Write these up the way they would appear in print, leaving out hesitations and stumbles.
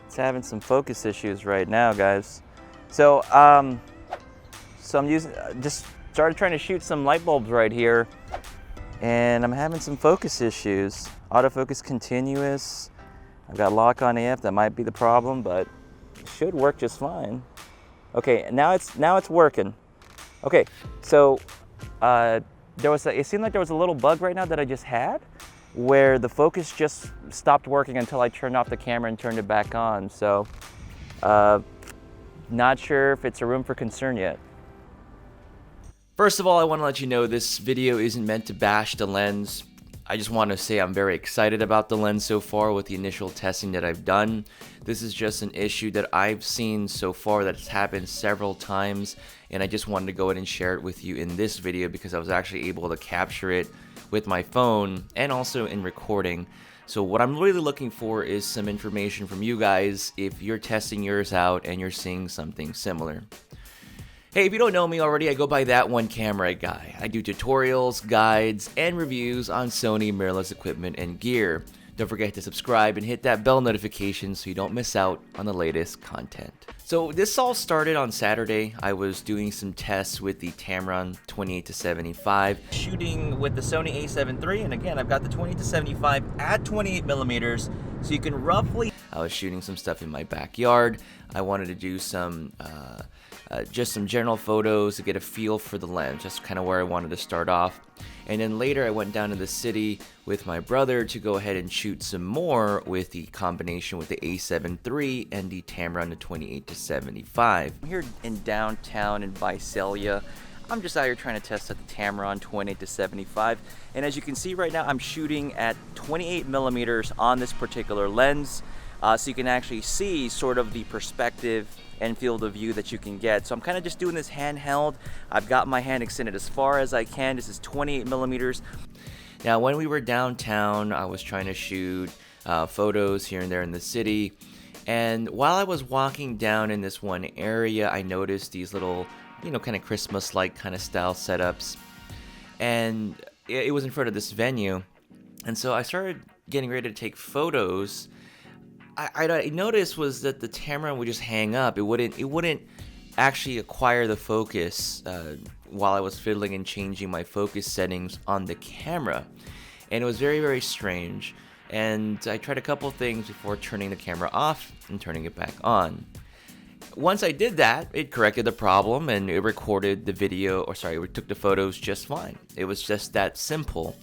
It's having some focus issues right now, guys. So, so I'm using, just started trying to shoot some light bulbs right here, and I'm having some focus issues. Autofocus continuous. I've got lock on AF, that might be the problem, but it should work just fine. Okay, now it's working. Okay, so it seemed like there was a little bug right now that I just had, where the focus just stopped working until I turned off the camera and turned it back on. So, not sure if it's a room for concern yet. First of all, I want to let you know this video isn't meant to bash the lens. I just want to say I'm very excited about the lens so far with the initial testing that I've done. This is just an issue that I've seen so far that's happened several times, and I just wanted to go ahead and share it with you in this video because I was actually able to capture it with my phone and also in recording. So what I'm really looking for is some information from you guys if you're testing yours out and you're seeing something similar. Hey, if you don't know me already, I go by That One Camera Guy. I do tutorials, guides, and reviews on Sony mirrorless equipment and gear. Don't forget to subscribe and hit that bell notification so you don't miss out on the latest content. So this all started on Saturday. I was doing some tests with the Tamron 28-75, shooting with the Sony a7 III, and again, I've got the 28-75 at 28mm, so you can roughly... I was shooting some stuff in my backyard. I wanted to do some just some general photos to get a feel for the lens, just kind of where I wanted to start off. And then later I went down to the city with my brother to go ahead and shoot some more with the combination with the a7 III and the Tamron 28-75. I'm here in downtown in Visalia. I'm just out here trying to test out the Tamron 28-75, and as you can see right now, I'm shooting at 28mm on this particular lens, so you can actually see sort of the perspective and field of view that you can get. So I'm kind of just doing this handheld. I've got my hand extended as far as I can. This is 28mm. Now, when we were downtown, I was trying to shoot photos here and there in the city, and while I was walking down in this one area, I noticed these little, you know, kind of Christmas-like kind of style setups, and it was in front of this venue, and so I started getting ready to take photos. I noticed was that the Tamron would just hang up. It wouldn't actually acquire the focus while I was fiddling and changing my focus settings on the camera, and it was very, very strange. And I tried a couple things before turning the camera off and turning it back on. Once I did that, it corrected the problem and it recorded the video, or sorry, it took the photos just fine. It was just that simple.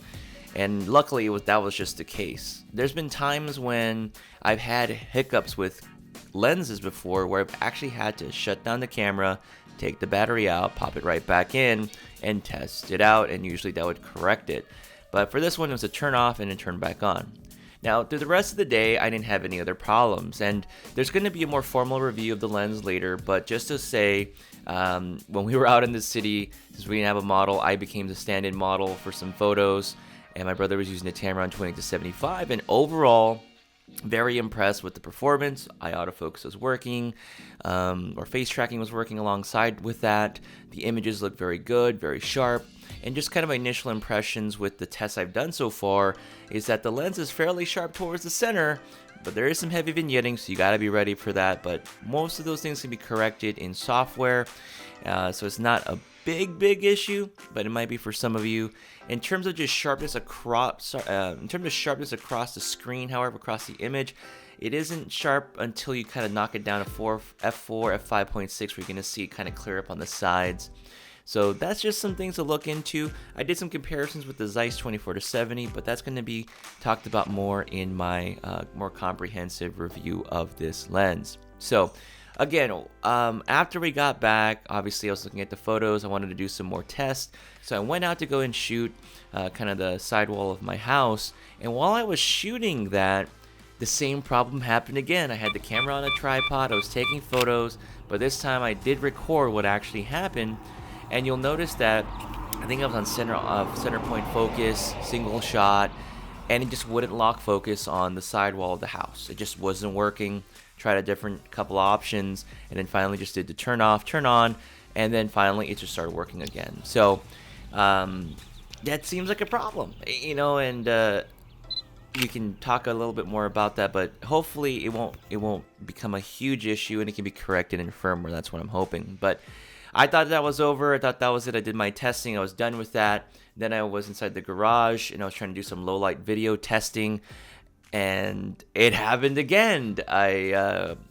And luckily that was just the case. There's been times when I've had hiccups with lenses before where I've actually had to shut down the camera, take the battery out, pop it right back in, and test it out, and usually that would correct it. But for this one, it was a turn off and a turn back on. Now, through the rest of the day, I didn't have any other problems, and there's going to be a more formal review of the lens later, but just to say, when we were out in the city, since we didn't have a model, I became the stand-in model for some photos, and my brother was using the Tamron 28-75, and overall, very impressed with the performance. Eye autofocus was working, or face tracking was working alongside with that. The images look very good, very sharp, and just kind of my initial impressions with the tests I've done so far is that the lens is fairly sharp towards the center, but there is some heavy vignetting, so you got to be ready for that. But most of those things can be corrected in software, so it's not a big issue, but it might be for some of you. In terms of just sharpness across, across the screen, however, across the image, it isn't sharp until you kind of knock it down to f4, f5.6, where you're going to see it kind of clear up on the sides. So that's just some things to look into. I did some comparisons with the Zeiss 24-70, but that's going to be talked about more in my more comprehensive review of this lens. So again, after we got back, obviously I was looking at the photos. I wanted to do some more tests. So I went out to go and shoot kind of the sidewall of my house. And while I was shooting that, the same problem happened again. I had the camera on a tripod. I was taking photos, but this time I did record what actually happened. And you'll notice that I think I was on center point focus, single shot, and it just wouldn't lock focus on the sidewall of the house. It just wasn't working. Tried a different couple options, and then finally just did the turn off, turn on, and then finally it just started working again. So that seems like a problem, you know, and we can talk a little bit more about that, but hopefully it won't become a huge issue and it can be corrected in firmware. That's what I'm hoping. But I thought that was over. I thought that was it. I did my testing. I was done with that. Then I was inside the garage and I was trying to do some low light video testing, and it happened again.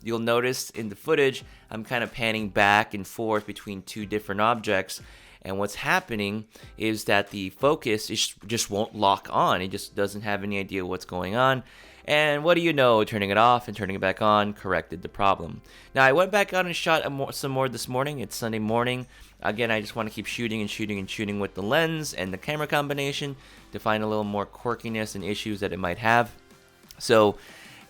You'll notice in the footage I'm kind of panning back and forth between two different objects. And what's happening is that the focus just won't lock on. It just doesn't have any idea what's going on. And what do you know? Turning it off and turning it back on corrected the problem. Now, I went back out and shot some more this morning. It's Sunday morning. Again, I just want to keep shooting and shooting and shooting with the lens and the camera combination to find a little more quirkiness and issues that it might have. So,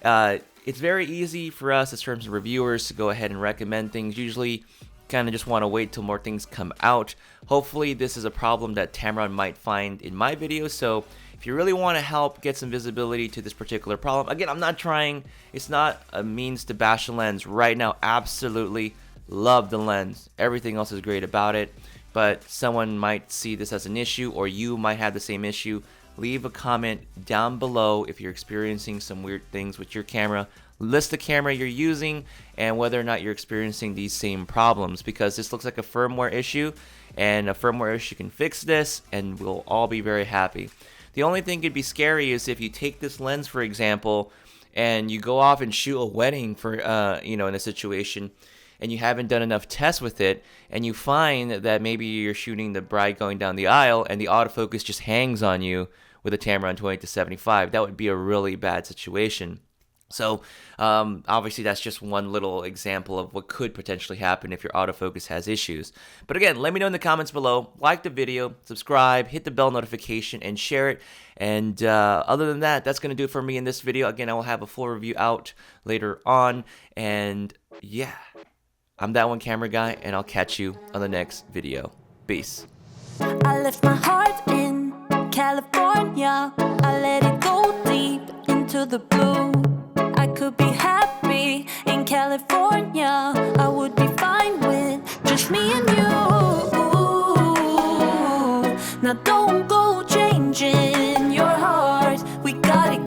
it's very easy for us as terms of reviewers to go ahead and recommend things. Usually, kind of just want to wait till more things come out. Hopefully this is a problem that Tamron might find in my video, so if you really want to help get some visibility to this particular problem, again, I'm not trying, it's not a means to bash the lens. Right now, absolutely love the lens. Everything else is great about it, but someone might see this as an issue, or you might have the same issue. Leave a comment down below if you're experiencing some weird things with your camera. List the camera you're using and whether or not you're experiencing these same problems, because this looks like a firmware issue, and a firmware issue can fix this and we'll all be very happy. The only thing could be scary is if you take this lens, for example, and you go off and shoot a wedding for in a situation, and you haven't done enough tests with it, and you find that maybe you're shooting the bride going down the aisle and the autofocus just hangs on you with a Tamron 28-75. That would be a really bad situation. So obviously that's just one little example of what could potentially happen if your autofocus has issues. But again, let me know in the comments below. Like the video, subscribe, hit the bell notification, and share it. And other than that, that's going to do it for me in this video. Again, I will have a full review out later on. And yeah, I'm that one camera guy, and I'll catch you on the next video. Peace. I left my heart in California. I let it go deep into the blue. I could be happy in California. I would be fine with just me and you. Now don't go changing.